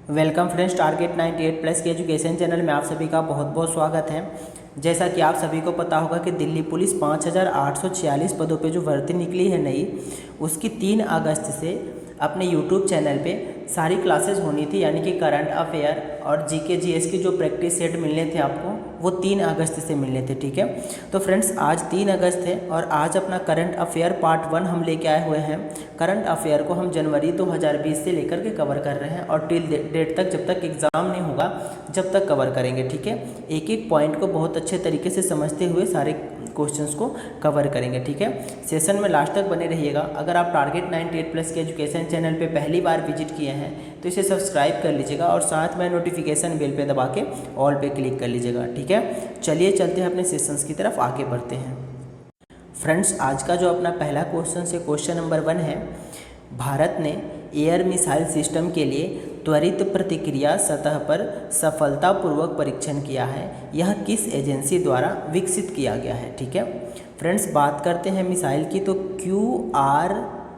Welcome friends, target 98 plus के education channel में आप सभी का बहुत बहुत स्वागत है। जैसा कि आप सभी को पता होगा कि दिल्ली पुलिस 5846 पदों पे जो भर्ती निकली है नई, उसकी 3 अगस्त से अपने यूट्यूब चैनल पे सारी क्लासेस होनी थी, यानी कि करंट अफेयर और जीके जीएस के जो प्रैक्टिस सेट मिलने थे आपको, वो 3 अगस्त से मिलने थे। ठीक है, तो फ्रेंड्स आज 3 अगस्त है और आज अपना करंट अफेयर पार्ट 1 हम लेके आए हुए हैं। करंट अफेयर को हम जनवरी 2020 से लेकर के कवर कर रहे हैं और टिल डेट तक, जब तक एग्ज़ाम नहीं होगा जब तक कवर करेंगे। ठीक है, एक एक पॉइंट को बहुत अच्छे तरीके से समझते हुए सारे क्वेश्चंस को कवर करेंगे। ठीक है, सेशन में लास्ट तक बने रहिएगा। अगर आप टारगेट 98 प्लस के एजुकेशन चैनल पे पहली बार विजिट किए हैं तो इसे सब्सक्राइब कर लीजिएगा और साथ में नोटिफिकेशन बेल पे दबा के ऑल पे क्लिक कर लीजिएगा। ठीक है, चलिए चलते हैं अपने सेशंस की तरफ, आगे बढ़ते हैं। फ्रेंड्स आज का जो अपना पहला क्वेश्चन है, क्वेश्चन नंबर 1 है, भारत ने एयर मिसाइल सिस्टम के लिए त्वरित प्रतिक्रिया सतह पर सफलतापूर्वक परीक्षण किया है, यह किस एजेंसी द्वारा विकसित किया गया है। ठीक है फ्रेंड्स, बात करते हैं मिसाइल की, तो QRSAM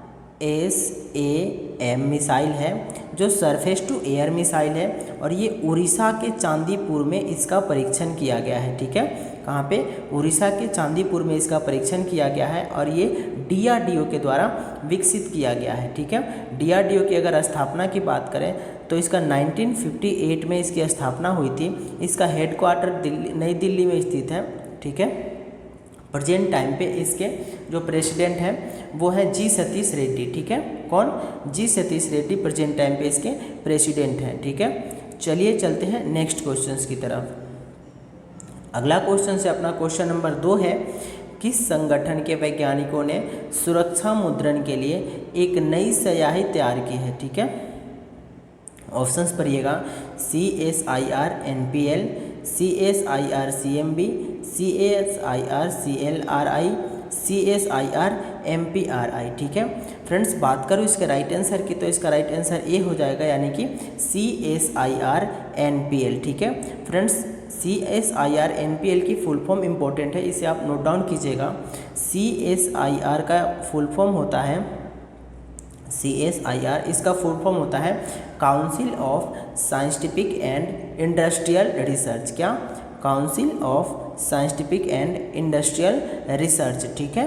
मिसाइल है जो सरफेस टू एयर मिसाइल है और ये उड़ीसा के चांदीपुर में इसका परीक्षण किया गया है। ठीक है, कहाँ पे? उड़ीसा के चांदीपुर में इसका परीक्षण किया गया है और ये DRDO के द्वारा विकसित किया गया है। ठीक है, DRDO की अगर स्थापना की बात करें तो इसका 1958 में इसकी स्थापना हुई थी। इसका हेडक्वार्टर नई दिल्ली में स्थित है। ठीक है, प्रेजेंट टाइम पे इसके जो प्रेसिडेंट हैं वो है G सतीश रेड्डी। ठीक है, कौन? G Satish Reddy present time पे इसके प्रेसिडेंट हैं। ठीक है, चलिए चलते हैं नेक्स्ट क्वेश्चंस की तरफ। अगला क्वेश्चन से अपना क्वेश्चन नंबर 2 है, किस संगठन के वैज्ञानिकों ने सुरक्षा मुद्रण के लिए एक नई स्याही तैयार की है। ठीक है, ऑप्शंस पढ़िएगा, CSIR NPL, CSIR CMB, CSIR CLRI, CSIR MPRI। ठीक है फ्रेंड्स, बात करूँ इसके राइट आंसर की तो इसका राइट आंसर ए हो जाएगा, यानी कि CSIR NPL। ठीक है फ्रेंड्स, CSIR NPL की फुल फॉर्म इम्पोर्टेंट है, इसे आप नोट डाउन कीजिएगा। CSIR का फुल फॉर्म होता है, CSIR इसका फुल फॉर्म होता है council of scientific and industrial research. क्या? Council of scientific and industrial research. ठीक है,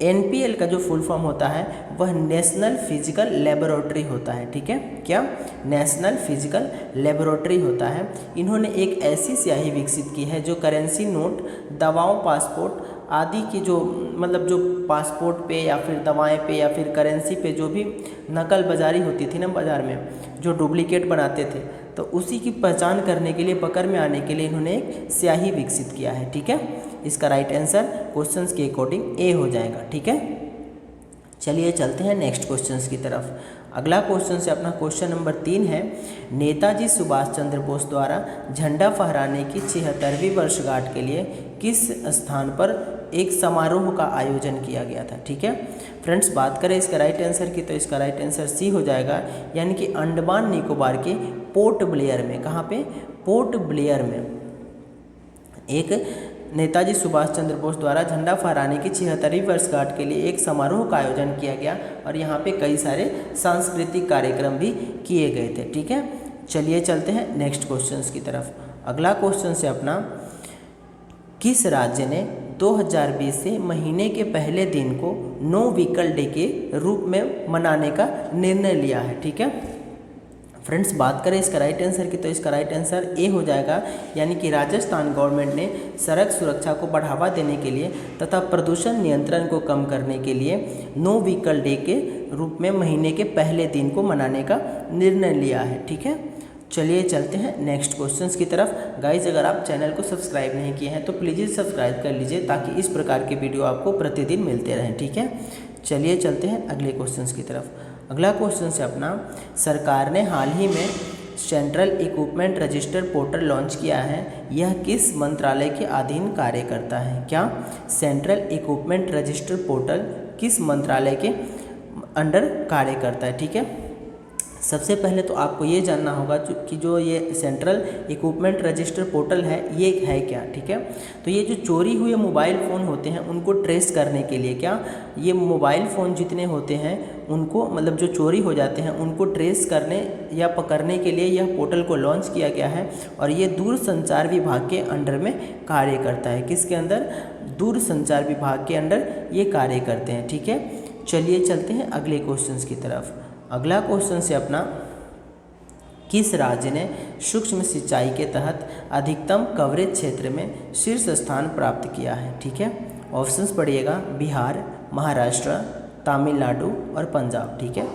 NPL का जो फुल फॉर्म होता है वह नेशनल फिजिकल लेबोरेटरी होता है। ठीक है, क्या? नेशनल फिजिकल लेबोरेटरी होता है। इन्होंने एक ऐसी स्याही विकसित की है जो करेंसी नोट, दवाओं, पासपोर्ट आदि की जो जो पासपोर्ट पे या फिर दवाएं पे या फिर करेंसी पे जो भी नकल बाजारी होती थी ना बाज़ार में, जो डुप्लीकेट बनाते थे, तो उसी की पहचान करने के लिए, पकड़ में आने के लिए इन्होंने एक स्याही विकसित किया है। ठीक है, इसका राइट आंसर क्वेश्चंस के अकॉर्डिंग ए हो जाएगा। ठीक है, चलिए चलते हैं नेक्स्ट क्वेश्चंस की तरफ। अगला क्वेश्चन से अपना क्वेश्चन नंबर 3 है, नेताजी सुभाष चंद्र बोस द्वारा झंडा फहराने की 76वीं वर्षगांठ के लिए किस स्थान पर एक समारोह का आयोजन किया गया था। ठीक है फ्रेंड्स, बात करें इसका राइट आंसर की तो इसका राइट आंसर सी हो जाएगा, यानी कि अंडमान निकोबार के पोर्ट ब्लेयर में। कहाँ पे? पोर्ट ब्लेयर में एक नेताजी सुभाष चंद्र बोस द्वारा झंडा फहराने की 76वीं वर्षगांठ के लिए एक समारोह का आयोजन किया गया और यहाँ पे कई सारे सांस्कृतिक कार्यक्रम भी किए गए थे। ठीक है, चलिए चलते हैं नेक्स्ट क्वेश्चंस की तरफ। अगला क्वेश्चन से अपना, किस राज्य ने 2020 से महीने के पहले दिन को नो व्हीकल डे के रूप में मनाने का निर्णय लिया है। ठीक है फ्रेंड्स, बात करें इसका राइट आंसर की तो इसका राइट आंसर ए हो जाएगा, यानी कि राजस्थान गवर्नमेंट ने सड़क सुरक्षा को बढ़ावा देने के लिए तथा प्रदूषण नियंत्रण को कम करने के लिए नो व्हीकल डे के रूप में महीने के पहले दिन को मनाने का निर्णय लिया है। ठीक है, चलिए चलते हैं नेक्स्ट क्वेश्चंस की तरफ। गाइज, अगर आप चैनल को सब्सक्राइब नहीं किए हैं तो प्लीज़ सब्सक्राइब कर लीजिए ताकि इस प्रकार के वीडियो आपको प्रतिदिन मिलते रहें। ठीक है, चलिए चलते हैं अगले क्वेश्चंस की तरफ। अगला क्वेश्चन से अपना, सरकार ने हाल ही में central equipment register portal launch किया है, यह किस मंत्रालय के अधीन कार्य करता है। क्या? सेंट्रल इक्विपमेंट रजिस्टर पोर्टल किस मंत्रालय के अंडर कार्य करता है। ठीक है, सबसे पहले तो आपको ये जानना होगा कि जो ये सेंट्रल इक्विपमेंट रजिस्टर पोर्टल है ये है क्या, ठीक है। तो ये जो चोरी हुए मोबाइल फ़ोन होते हैं उनको ट्रेस करने के लिए, क्या ये मोबाइल फ़ोन जितने होते हैं उनको, मतलब जो चोरी हो जाते हैं उनको ट्रेस करने या पकड़ने के लिए यह पोर्टल को लॉन्च किया गया है। और ये दूरसंचार विभाग के अंडर में कार्य करता है। किसके अंदर? दूरसंचार विभाग के अंडर ये कार्य करते हैं, ठीक है। चलिए चलते हैं अगले क्वेश्चन की तरफ। अगला क्वेश्चन से अपना, किस राज्य ने सूक्ष्म सिंचाई के तहत अधिकतम कवरेज क्षेत्र में शीर्ष स्थान प्राप्त किया है, ठीक है। ऑप्शंस पढ़िएगा, बिहार, महाराष्ट्र, तमिलनाडु और पंजाब, ठीक है।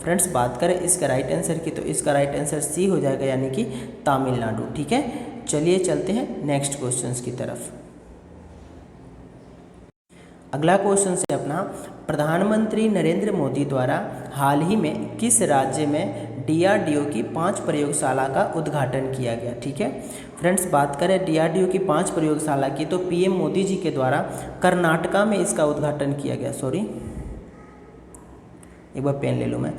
फ्रेंड्स बात करें इसका राइट आंसर की, तो इसका राइट आंसर सी हो जाएगा, यानी कि तमिलनाडु, ठीक है। चलिए चलते हैं नेक्स्ट क्वेश्चन की तरफ। अगला क्वेश्चन से अपना, प्रधानमंत्री नरेंद्र मोदी द्वारा हाल ही में किस राज्य में DRDO की 5 प्रयोगशाला का उद्घाटन किया गया, ठीक है। फ्रेंड्स बात करें DRDO की 5 प्रयोगशाला की, तो PM मोदी जी के द्वारा कर्नाटका में इसका उद्घाटन किया गया। सॉरी, एक बार पेन ले लूँ मैं।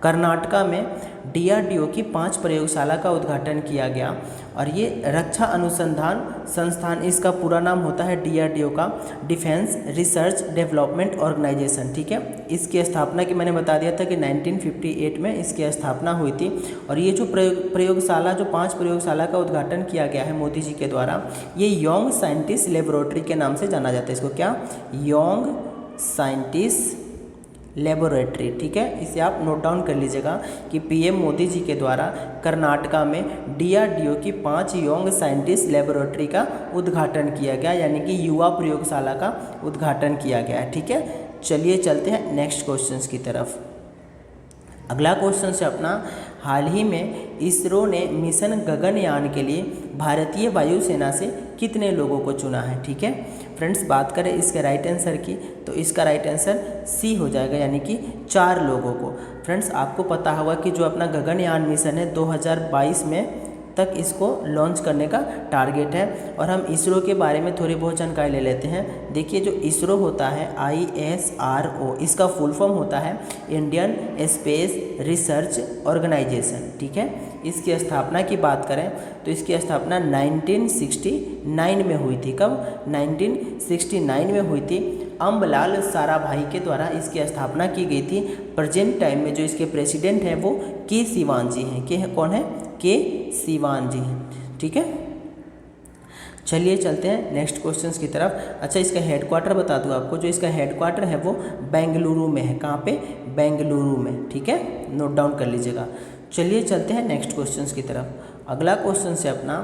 कर्नाटका में DRDO की 5 प्रयोगशाला का उद्घाटन किया गया। और ये रक्षा अनुसंधान संस्थान, इसका पूरा नाम होता है DRDO का डिफेंस रिसर्च डेवलपमेंट ऑर्गेनाइजेशन, ठीक है। इसकी स्थापना की मैंने बता दिया था कि 1958 में इसकी स्थापना हुई थी। और ये जो प्रयोगशाला, जो 5 प्रयोगशाला का उद्घाटन किया गया है मोदी जी के द्वारा, ये यंग साइंटिस्ट लेबोरेटरी के नाम से जाना जाता है। इसको क्या? यंग साइंटिस्ट लेबोरेटरी, ठीक है। इसे आप नोट डाउन कर लीजिएगा कि PM मोदी जी के द्वारा कर्नाटका में DRDO की 5 यंग साइंटिस्ट लेबोरेटरी का उद्घाटन किया गया, यानी कि युवा प्रयोगशाला का उद्घाटन किया गया है, ठीक है। चलिए चलते हैं नेक्स्ट क्वेश्चन की तरफ। अगला क्वेश्चन से अपना, हाल ही में इसरो ने मिशन गगनयान के लिए भारतीय वायुसेना से कितने लोगों को चुना है, ठीक है। फ्रेंड्स बात करें इसके राइट आंसर की, तो इसका राइट आंसर सी हो जाएगा, यानी कि 4 लोगों को। फ्रेंड्स आपको पता होगा कि जो अपना गगनयान मिशन है 2022 में तक इसको लॉन्च करने का टारगेट है। और हम इसरो के बारे में थोड़ी बहुत जानकारी ले लेते हैं। देखिए जो इसरो होता है ISRO, इसका फुल फॉर्म होता है इंडियन स्पेस रिसर्च ऑर्गेनाइजेशन, ठीक है। इसकी स्थापना की बात करें तो इसकी स्थापना 1969 में हुई थी। कब? 1969 में हुई थी। अम्बलाल साराभाई के द्वारा इसकी स्थापना की गई थी। प्रेजेंट टाइम में जो इसके प्रेसिडेंट हैं वो के सिवान जी हैं। के कौन है? के सिवान जी हैं, ठीक है। चलिए चलते हैं नेक्स्ट क्वेश्चंस की तरफ। अच्छा इसका हेडक्वार्टर बता दूं आपको, जो इसका हेडक्वार्टर है वो बेंगलुरु में है। कहाँ पे? बेंगलुरु में, ठीक है, नोट डाउन कर लीजिएगा। चलिए चलते हैं नेक्स्ट क्वेश्चंस की तरफ। अगला क्वेश्चन से अपना,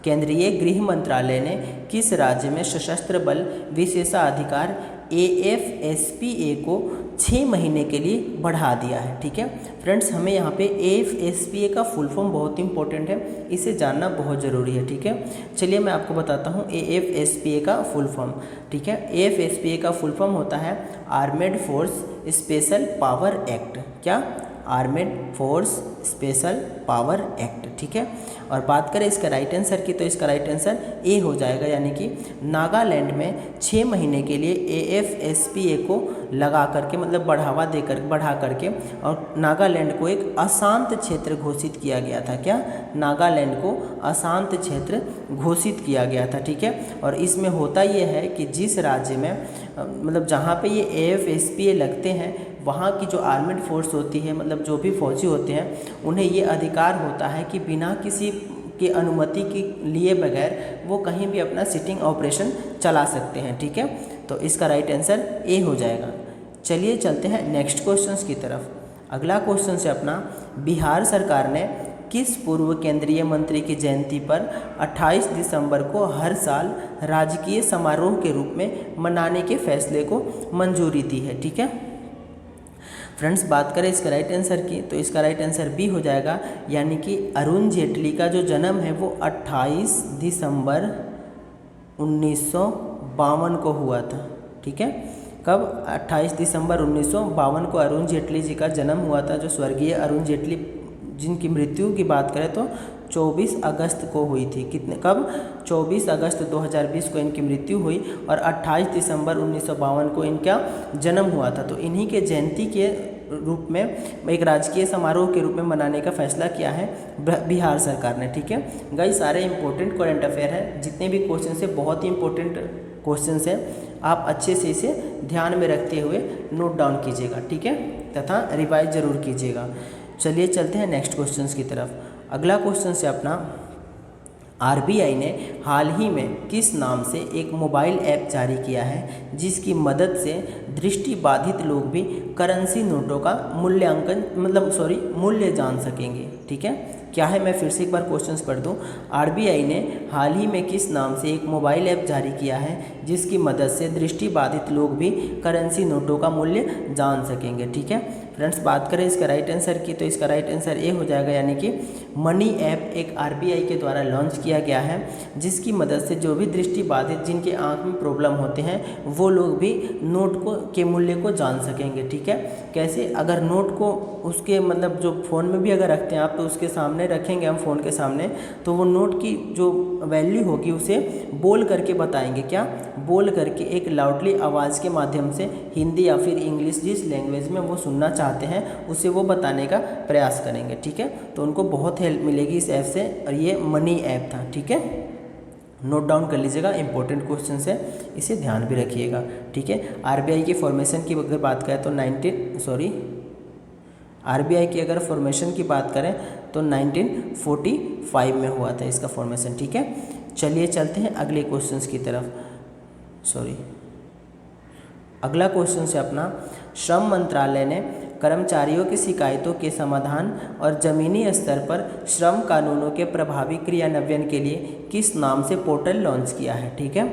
केंद्रीय गृह मंत्रालय ने किस राज्य में सशस्त्र बल विशेषाधिकार AFSPA को 6 महीने के लिए बढ़ा दिया है, ठीक है। फ्रेंड्स हमें यहाँ पे AFSPA का फुल फॉर्म बहुत इंपॉर्टेंट है, इसे जानना बहुत ज़रूरी है, ठीक है। चलिए मैं आपको बताता हूँ AFSPA का फुल फॉर्म, ठीक है। AFSPA का फुल फॉर्म होता है armed force special power act. क्या? Armed force special power act, ठीक है। और बात करें इसका राइट आंसर की, तो इसका राइट आंसर ए हो जाएगा, यानी कि नागालैंड में 6 महीने के लिए AFSPA को लगा करके, मतलब बढ़ा करके और नागालैंड को एक अशांत क्षेत्र घोषित किया गया था। क्या? नागालैंड को अशांत क्षेत्र घोषित किया गया था, ठीक है। और इसमें होता ये है कि जिस राज्य में मतलब जहाँ पे ये AFSPA लगते हैं वहाँ की जो आर्मेड फोर्स होती है, मतलब जो भी फौजी होते हैं, उन्हें ये अधिकार होता है कि बिना किसी की अनुमति के लिए बगैर वो कहीं भी अपना सिटिंग ऑपरेशन चला सकते हैं, ठीक है। तो इसका राइट आंसर ए हो जाएगा। चलिए चलते हैं नेक्स्ट क्वेश्चंस की तरफ। अगला क्वेश्चन से अपना, बिहार सरकार ने किस पूर्व केंद्रीय मंत्री की जयंती पर 28 दिसंबर को हर साल राजकीय समारोह के रूप में मनाने के फैसले को मंजूरी दी है, ठीक है। फ्रेंड्स बात करें इसका राइट आंसर की, तो इसका राइट आंसर बी हो जाएगा, यानी कि अरुण जेटली का जो जन्म है वो 28 दिसंबर 1952 को हुआ था, ठीक है। कब? 28 दिसंबर 1952 को अरुण जेटली जी का जन्म हुआ था। जो स्वर्गीय अरुण जेटली जिनकी मृत्यु की बात करें तो 24 अगस्त को हुई थी। कब? 24 अगस्त 2020 को इनकी मृत्यु हुई और 28 दिसंबर 1952 को इनका जन्म हुआ था। तो इन्हीं के जयंती के रूप में, एक राजकीय समारोह के रूप में मनाने का फैसला किया है बिहार सरकार ने। ठीक है गाइस, सारे इंपॉर्टेंट करंट अफेयर है, जितने भी क्वेश्चन है बहुत ही इंपॉर्टेंट क्वेश्चन है, आप अच्छे से इसे ध्यान में रखते हुए नोट डाउन कीजिएगा। ठीक है, तथा रिवाइज जरूर कीजिएगा। चलिए चलते हैं नेक्स्ट क्वेश्चन की तरफ। अगला क्वेश्चन है अपना, आरबीआई ने हाल ही में किस नाम से एक मोबाइल ऐप जारी किया है जिसकी मदद से दृष्टिबाधित लोग भी करेंसी नोटों का मूल्य जान सकेंगे। ठीक है, क्या है, मैं फिर से एक बार क्वेश्चंस पढ़ दूं। आरबीआई ने हाल ही में किस नाम से एक मोबाइल ऐप जारी किया है जिसकी मदद से दृष्टिबाधित लोग भी करेंसी नोटों का मूल्य जान सकेंगे। ठीक है फ्रेंड्स, बात करें इसका राइट आंसर की, तो इसका राइट आंसर ए हो जाएगा, यानी कि मनी ऐप एक आरबीआई के द्वारा लॉन्च किया गया है जिसकी मदद से जो भी दृष्टिबाधित जिनके आंख में प्रॉब्लम होते हैं वो लोग भी नोट के मूल्य को जान सकेंगे। ठीक है, कैसे, अगर नोट को उसके जो फ़ोन में भी अगर रखते हैं आप, तो उसके सामने रखेंगे हम फ़ोन के सामने, तो वो नोट की जो वैल्यू होगी उसे बोल करके बताएंगे। क्या बोल करके, एक लाउडली आवाज़ के माध्यम से हिंदी या फिर इंग्लिश जिस लैंग्वेज में वो सुनना चाहते हैं उसे वो बताने का प्रयास करेंगे। ठीक है, तो उनको बहुत हेल्प मिलेगी इस ऐप से, और ये मनी ऐप था। ठीक है, नोट डाउन कर लीजिएगा, इंपॉर्टेंट क्वेश्चन है, इसे ध्यान भी रखिएगा। ठीक है, आरबीआई की फॉर्मेशन की अगर बात करें तो आरबीआई की अगर फॉर्मेशन की बात करें तो 1945 में हुआ था इसका फॉर्मेशन। ठीक है, चलिए चलते हैं अगले क्वेश्चंस की तरफ। अगला क्वेश्चन है अपना, श्रम मंत्रालय ने कर्मचारियों की शिकायतों के समाधान और ज़मीनी स्तर पर श्रम कानूनों के प्रभावी क्रियान्वयन के लिए किस नाम से पोर्टल लॉन्च किया है। ठीक है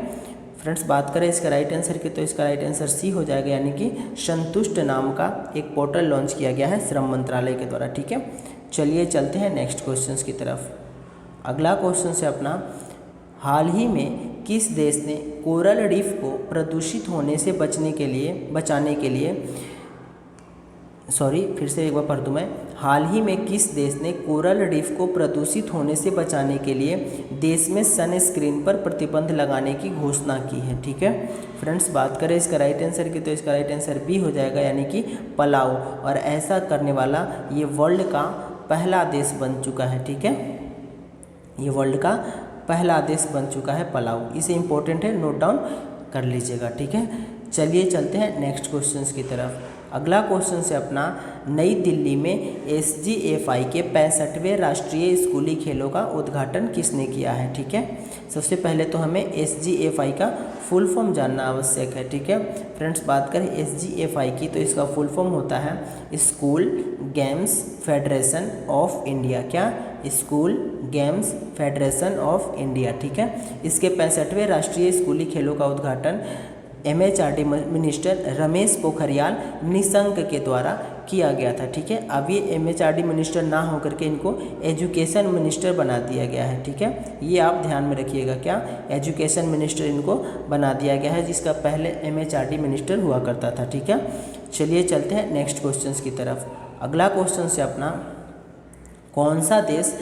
फ्रेंड्स, बात करें इसका राइट आंसर की, तो इसका राइट आंसर सी हो जाएगा, यानी कि संतुष्ट नाम का एक पोर्टल लॉन्च किया गया है श्रम मंत्रालय के द्वारा। ठीक है, चलिए चलते हैं नेक्स्ट क्वेश्चन की तरफ। अगला क्वेश्चन है अपना, हाल ही में किस देश ने कोरल रीफ को प्रदूषित होने से बचाने के लिए फिर से एक बार पढ़ दूँ मैं। हाल ही में किस देश ने कोरल रीफ को प्रदूषित होने से बचाने के लिए देश में सनस्क्रीन पर प्रतिबंध लगाने की घोषणा की है। ठीक है फ्रेंड्स, बात करें इसका राइट आंसर की, तो इसका राइट आंसर बी हो जाएगा, यानी कि पलाऊ, और ऐसा करने वाला ये वर्ल्ड का पहला देश बन चुका है। ठीक है, ये वर्ल्ड का पहला देश बन चुका है पलाऊ, इसे इंपॉर्टेंट है, नोट डाउन कर लीजिएगा। ठीक है, चलिए चलते हैं नेक्स्ट क्वेश्चंस की तरफ। अगला क्वेश्चन है अपना, नई दिल्ली में SGFI के 65वें राष्ट्रीय स्कूली खेलों का उद्घाटन किसने किया है। ठीक है, सबसे पहले तो हमें SGFI का फुल फॉर्म जानना आवश्यक है। ठीक है फ्रेंड्स, बात करें SGFI की, तो इसका फुल फॉर्म होता है school games federation of India. क्या, school games federation of India. ठीक है, इसके 65वें राष्ट्रीय स्कूली खेलों का उद्घाटन MHRD मिनिस्टर रमेश पोखरियाल निशंक के द्वारा किया गया था। ठीक है, अब ये MHRD मिनिस्टर ना होकर के इनको एजुकेशन मिनिस्टर बना दिया गया है। ठीक है, ये आप ध्यान में रखिएगा, क्या एजुकेशन मिनिस्टर इनको बना दिया गया है, जिसका पहले MHRD मिनिस्टर हुआ करता था। ठीक है, चलिए चलते हैं नेक्स्ट क्वेश्चन की तरफ। अगला क्वेश्चन है अपना, कौन सा देश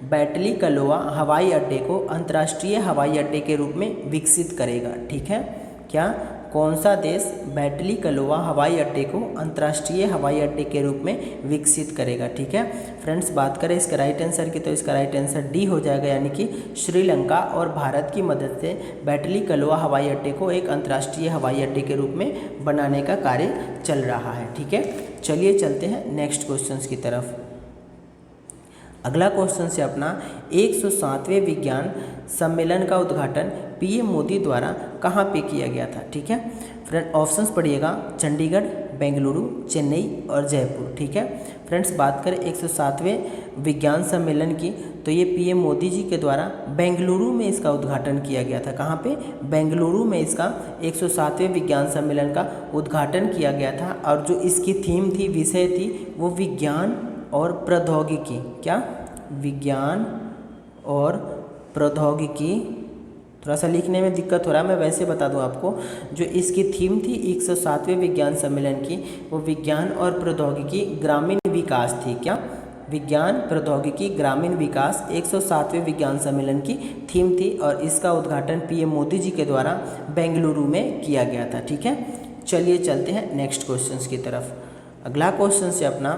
बैटली कलोआ हवाई अड्डे को अंतर्राष्ट्रीय हवाई अड्डे के रूप में विकसित करेगा। ठीक है, क्या, कौन सा देश बैटली कलोआ हवाई अड्डे को अंतर्राष्ट्रीय हवाई अड्डे के रूप में विकसित करेगा। ठीक है फ्रेंड्स, बात करें इसका राइट आंसर की, तो इसका राइट आंसर डी हो जाएगा, यानी कि श्रीलंका और भारत की मदद से बैटली कलोआ हवाई अड्डे को एक अंतर्राष्ट्रीय हवाई अड्डे के रूप में बनाने का कार्य चल रहा है। ठीक है, चलिए चलते हैं नेक्स्ट क्वेश्चन की तरफ। अगला क्वेश्चन है अपना, 107वें विज्ञान सम्मेलन का उद्घाटन PM मोदी द्वारा कहाँ पे किया गया था। ठीक है फ्रेंड, ऑप्शंस पढ़िएगा, चंडीगढ़, बेंगलुरु, चेन्नई और जयपुर। ठीक है फ्रेंड्स, बात करें 107वें विज्ञान सम्मेलन की, तो ये PM मोदी जी के द्वारा बेंगलुरु में इसका उद्घाटन किया गया था। कहाँ पे, बेंगलुरु में इसका 107वें विज्ञान सम्मेलन का उद्घाटन किया गया था, और जो इसकी थीम थी, विषय थी, वो विज्ञान और प्रौद्योगिकी। क्या, विज्ञान और प्रौद्योगिकी, थोड़ा सा लिखने में दिक्कत हो रहा है, मैं वैसे बता दूं आपको, जो इसकी थीम थी 107वें विज्ञान सम्मेलन की, वो विज्ञान और प्रौद्योगिकी ग्रामीण विकास थी। क्या, विज्ञान प्रौद्योगिकी ग्रामीण विकास 107वें विज्ञान सम्मेलन की थीम थी, और इसका उद्घाटन PM मोदी जी के द्वारा बेंगलुरु में किया गया था। ठीक है, चलिए चलते हैं नेक्स्ट क्वेश्चन की तरफ। अगला क्वेश्चन से अपना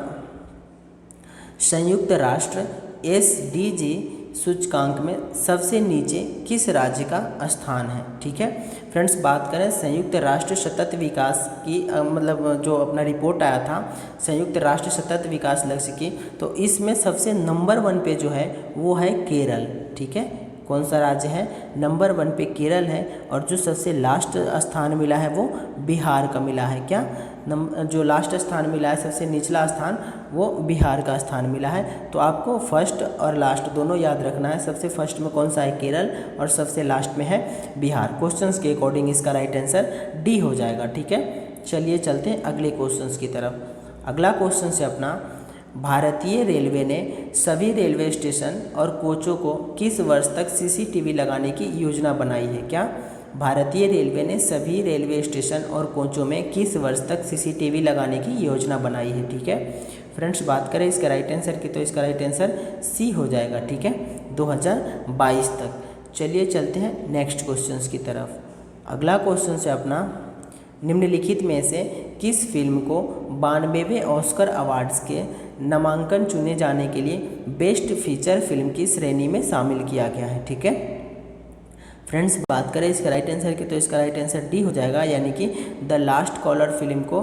संयुक्त राष्ट्र SDG सूचकांक में सबसे नीचे किस राज्य का स्थान है। ठीक है फ्रेंड्स, बात करें संयुक्त राष्ट्र सतत विकास की मतलब जो अपना रिपोर्ट आया था संयुक्त राष्ट्र सतत विकास लक्ष्य की, तो इसमें सबसे नंबर 1 पे जो है वो है केरल। ठीक है, कौन सा राज्य है, नंबर 1 पे केरल है। और जो सबसे लास्ट स्थान मिला है वो बिहार का मिला है। क्या जो लास्ट स्थान मिला है, सबसे निचला स्थान, वो बिहार का स्थान मिला है। तो आपको फर्स्ट और लास्ट दोनों याद रखना है। सबसे फर्स्ट में कौन सा है, केरल, और सबसे लास्ट में है बिहार। क्वेश्चंस के अकॉर्डिंग इसका राइट आंसर डी हो जाएगा। ठीक है, चलिए चलते हैं अगले क्वेश्चंस की तरफ। अगला क्वेश्चन से अपना भारतीय रेलवे ने सभी रेलवे स्टेशन और कोचों को किस वर्ष तक CCTV लगाने की योजना बनाई है। क्या भारतीय रेलवे ने सभी रेलवे स्टेशन और कोचों में किस वर्ष तक CCTV लगाने की योजना बनाई है। ठीक है फ्रेंड्स, बात करें इसका राइट आंसर की, तो इसका राइट आंसर सी हो जाएगा। ठीक है, 2022 तक। चलिए चलते हैं नेक्स्ट क्वेश्चंस की तरफ। अगला क्वेश्चन से अपना निम्नलिखित में से किस फिल्म को 92वें ऑस्कर अवार्ड्स के नामांकन चुने जाने के लिए बेस्ट फीचर फिल्म की श्रेणी में शामिल किया गया है। ठीक है फ्रेंड्स, बात करें इसका राइट आंसर की, तो इसका राइट आंसर डी हो जाएगा, यानी कि द लास्ट कॉलर फिल्म को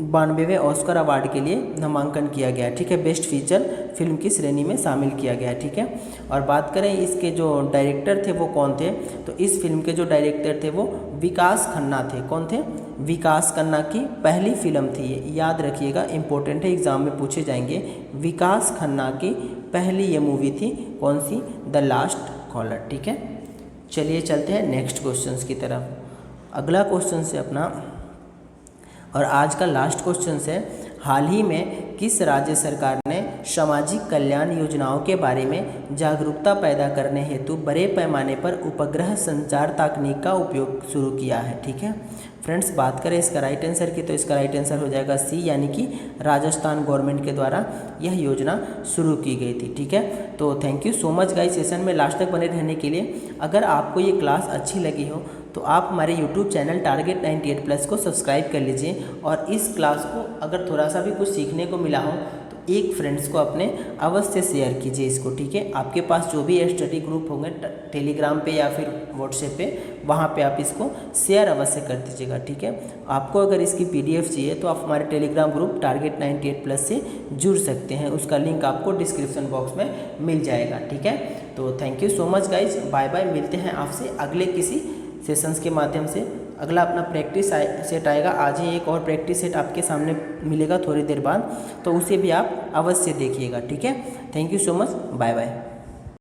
92वें ऑस्कर अवार्ड के लिए नामांकन किया गया है। ठीक है, बेस्ट फीचर फिल्म की श्रेणी में शामिल किया गया है। ठीक है, और बात करें इसके जो डायरेक्टर थे वो कौन थे, तो इस फिल्म के जो डायरेक्टर थे वो विकास खन्ना थे। कौन थे, विकास खन्ना की पहली फिल्म थी ये, याद रखिएगा, इंपॉर्टेंट है, एग्जाम में पूछे जाएंगे। विकास खन्ना की पहली ये मूवी थी, कौन सी, द लास्ट कॉलर। ठीक है, चलिए चलते हैं नेक्स्ट क्वेश्चंस की तरफ। अगला क्वेश्चन से अपना और आज का लास्ट क्वेश्चन है, हाल ही में किस राज्य सरकार ने सामाजिक कल्याण योजनाओं के बारे में जागरूकता पैदा करने हेतु बड़े पैमाने पर उपग्रह संचार तकनीक का उपयोग शुरू किया है। ठीक है फ्रेंड्स, बात करें इसका राइट आंसर की, तो इसका राइट आंसर हो जाएगा सी, यानी कि राजस्थान गवर्नमेंट के द्वारा यह योजना शुरू की गई थी। ठीक है, तो thank you so much guys session में लास्ट तक बने रहने के लिए। अगर आपको ये क्लास अच्छी लगी हो तो आप हमारे YouTube चैनल टारगेट 98+ को सब्सक्राइब कर लीजिए, और इस क्लास को अगर थोड़ा सा भी कुछ सीखने को मिला हो तो एक फ्रेंड्स को अपने अवश्य शेयर कीजिए इसको। ठीक है, आपके पास जो भी स्टडी ग्रुप होंगे टेलीग्राम पे या फिर व्हाट्सएप पे, वहाँ पे आप इसको शेयर अवश्य कर दीजिएगा। ठीक है, आपको अगर इसकी PDF चाहिए तो आप हमारे टेलीग्राम ग्रुप टारगेट 98+ से जुड़ सकते हैं, उसका लिंक आपको डिस्क्रिप्शन बॉक्स में मिल जाएगा। ठीक है, तो thank you so much guys, bye bye, मिलते हैं आपसे अगले किसी सेशंस के माध्यम से। अगला अपना प्रैक्टिस सेट आएगा, आज ही एक और प्रैक्टिस सेट आपके सामने मिलेगा थोड़ी देर बाद, तो उसे भी आप अवश्य देखिएगा। ठीक है, thank you so much, bye bye.